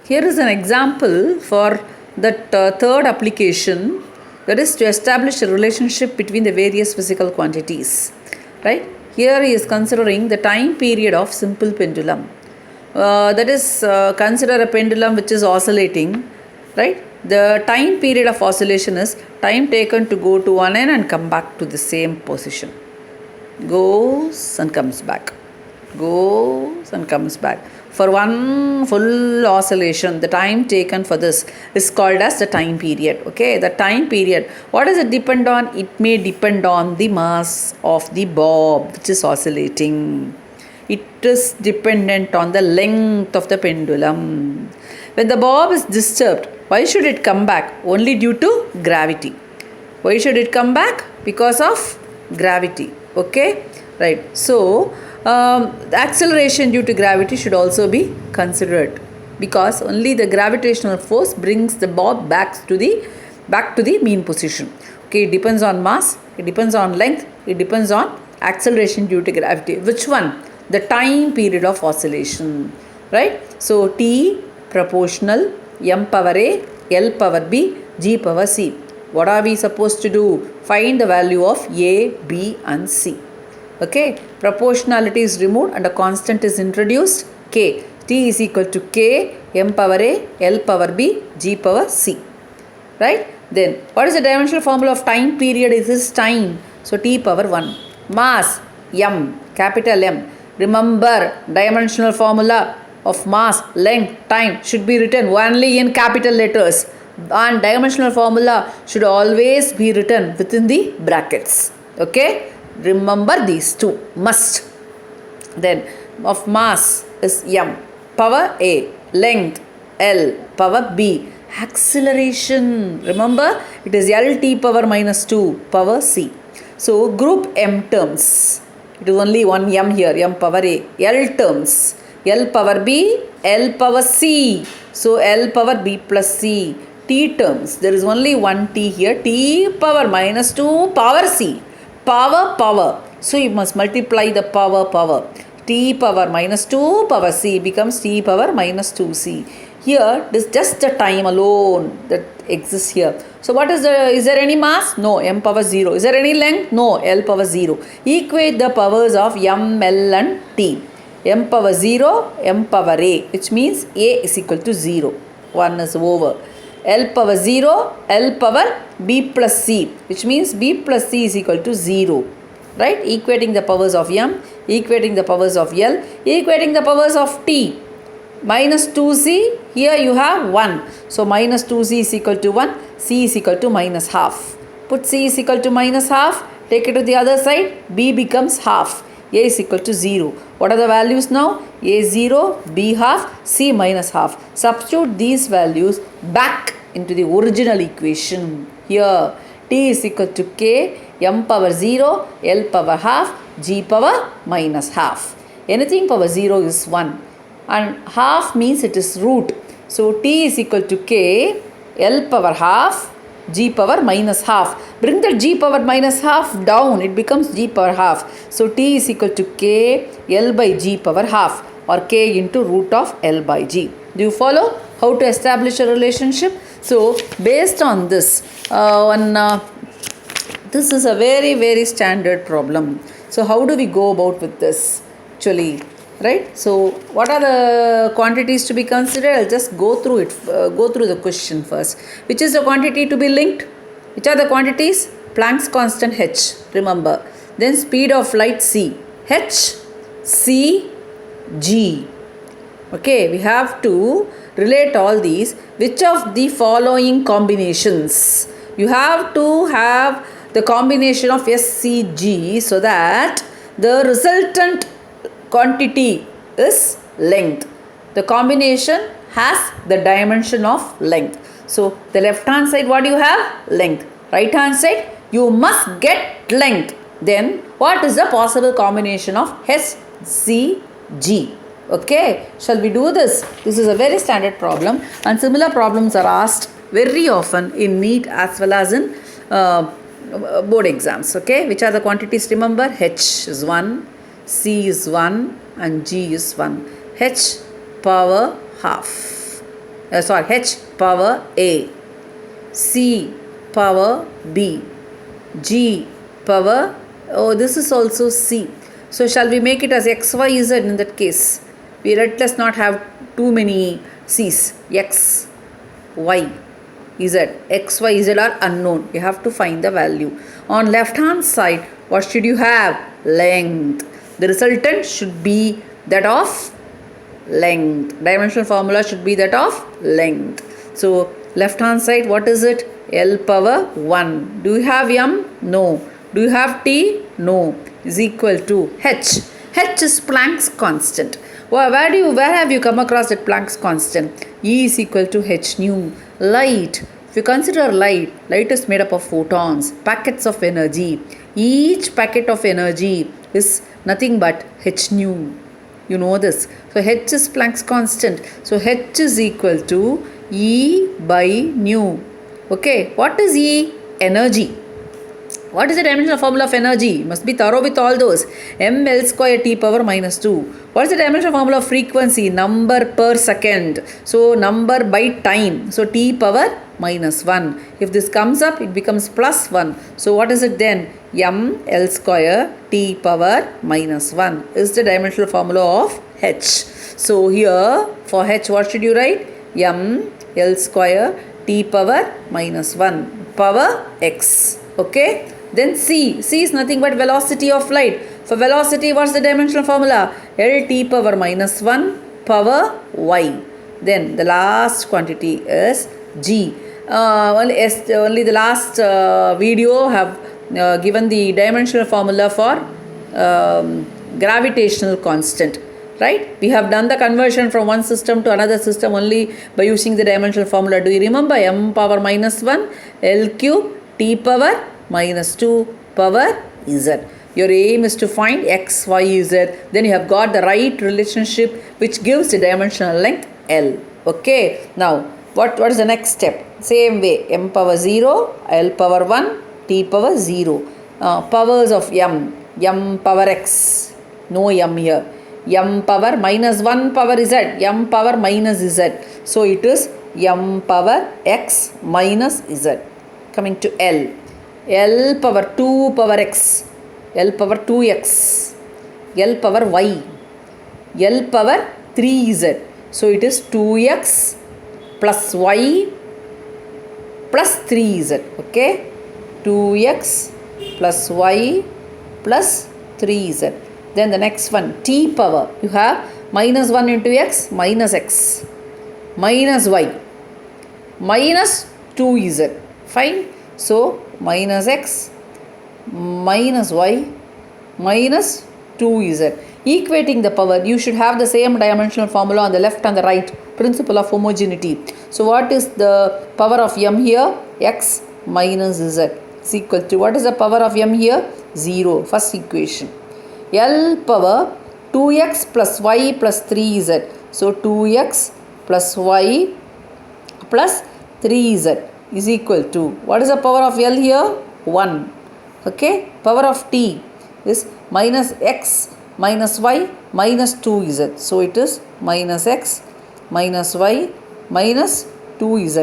Here is an example for that third application, that is to establish a relationship between the various physical quantities. Right? Here he is considering the time period of simple pendulum. That is, consider a pendulum which is oscillating. Right? The time period of oscillation is time taken to go to one end and come back to the same position. Goes and comes back. Goes and comes back. For one full oscillation, the time taken for this is called as the time period. Okay, the time period. What does it depend on? It may depend on the mass of the bob which is oscillating. It is dependent on the length of the pendulum. When the bob is disturbed, why should it come back? Only due to gravity. Why should it come back? Because of gravity. Okay, right. So, the acceleration due to gravity should also be considered, because only the gravitational force brings the bob back to the mean position. Okay, it depends on mass, it depends on length, it depends on acceleration due to gravity. Which one? The time period of oscillation. Right? So T proportional m power a, L power b, G power c. What are we supposed to do? Find the value of a, b and c. Okay, proportionality is removed and a constant is introduced, k. T is equal to k, m power a, L power b, G power c. Right? Then, what is the dimensional formula of time period? Is this time? So, T power 1. Mass, m, capital M. Remember, dimensional formula of mass, length, time should be written only in capital letters. And dimensional formula should always be written within the brackets. Okay? Remember these two, must. Then of mass is m, power a, length L, power b, acceleration, remember it is Lt power minus 2, power c. So group m terms, it is only one m here, m power a. L terms, L power b, L power c, so L power b plus c. T terms, there is only one t here, t power minus 2, power c. Power. So you must multiply the power. T power minus 2 power c becomes t power minus 2c. Here, it is just the time alone that exists here. So what is there any mass? No, m power 0. Is there any length? No, L power 0. Equate the powers of m, L and t. M power 0, m power a, which means a is equal to 0. 1 is over. L power 0, L power b plus c, which means b plus c is equal to 0. Right? Equating the powers of m, equating the powers of L, equating the powers of t. Minus 2c, here you have 1. So minus 2c is equal to 1, c is equal to minus half. Put c is equal to minus half, take it to the other side, b becomes half. A is equal to 0. What are the values now? A 0, B half, C minus half. Substitute these values back into the original equation. Here, T is equal to K, M power 0, L power half, G power minus half. Anything power 0 is 1. And half means it is root. So, T is equal to K, L power half, G power minus half. Bring the G power minus half down, it becomes G power half. So T is equal to K, L by G power half, or K into root of L by G. Do you follow how to establish a relationship? So based on this, this is a very standard problem. So how do we go about with this actually? Right? So what are the quantities to be considered? I'll just go through it, go through the question first. Which is the quantity to be linked? Which are the quantities? Planck's constant h, remember. Then speed of light c, h, c, g. Okay, we have to relate all these. Which of the following combinations? You have to have the combination of s, c, g so that the resultant quantity is length. The combination has the dimension of length. So the left hand side, what do you have? Length. Right hand side, you must get length. Then what is the possible combination of S, C, G? Okay, shall we do this? This is a very standard problem, and similar problems are asked very often in NEET as well as in board exams. Okay, which are the quantities? Remember, H is 1, C is 1 and G is 1. H power half. H power A, C power B, G power, oh this is also C. So shall we make it as X, Y, Z in that case? Let us not have too many C's. X, Y, Z. X, Y, Z are unknown. You have to find the value. On left hand side, what should you have? Length. The resultant should be that of length. Dimensional formula should be that of length. So left hand side, what is it? L power 1. Do you have M? No. Do you have T? No. Is equal to H. H is Planck's constant. Where have you come across that Planck's constant? E is equal to H nu. Light. If you consider light is made up of photons, packets of energy. Each packet of energy is nothing but H nu. You know this. So H is Planck's constant. So H is equal to E by nu. Okay. What is E? Energy. What is the dimensional formula of energy? You must be thorough with all those. mL square T power minus 2. What is the dimensional formula of frequency? Number per second. So number by time. So T power minus 1. If this comes up, it becomes plus 1. So what is it then? mL square T power minus 1 is the dimensional formula of H. So here for H, what should you write? mL square T power minus 1 power x. Okay. Then C. C is nothing but velocity of light. For velocity, what's the dimensional formula? Lt power minus 1 power y. Then the last quantity is G. Only the last video have given the dimensional formula for gravitational constant. Right? We have done the conversion from one system to another system only by using the dimensional formula. Do you remember? M power minus 1 L cube T power minus 2 power Z. Your aim is to find X, Y, Z. Then you have got the right relationship which gives the dimensional length L. Okay. Now, what is the next step? Same way. M power 0, L power 1, T power 0. Powers of M. M power X. No M here. M power minus 1 power Z. M power minus Z. So, it is M power X minus Z. Coming to L. L power 2 power x, L power 2x, L power y, L power 3z. So it is 2x plus y plus 3z. Okay, 2x plus y plus 3z. Then the next one, t power. You have minus 1 into x minus y minus 2z. Fine. So minus x minus y minus 2z. Equating the power, you should have the same dimensional formula on the left and the right. Principle of homogeneity. So what is the power of m here? X minus z is equal to, what is the power of m here? 0. First equation. L power 2x plus y plus 3z. So 2x plus y plus 3z is equal to, what is the power of L here? 1. Okay. Power of T is minus x minus y minus 2z. So it is minus x minus y minus 2z.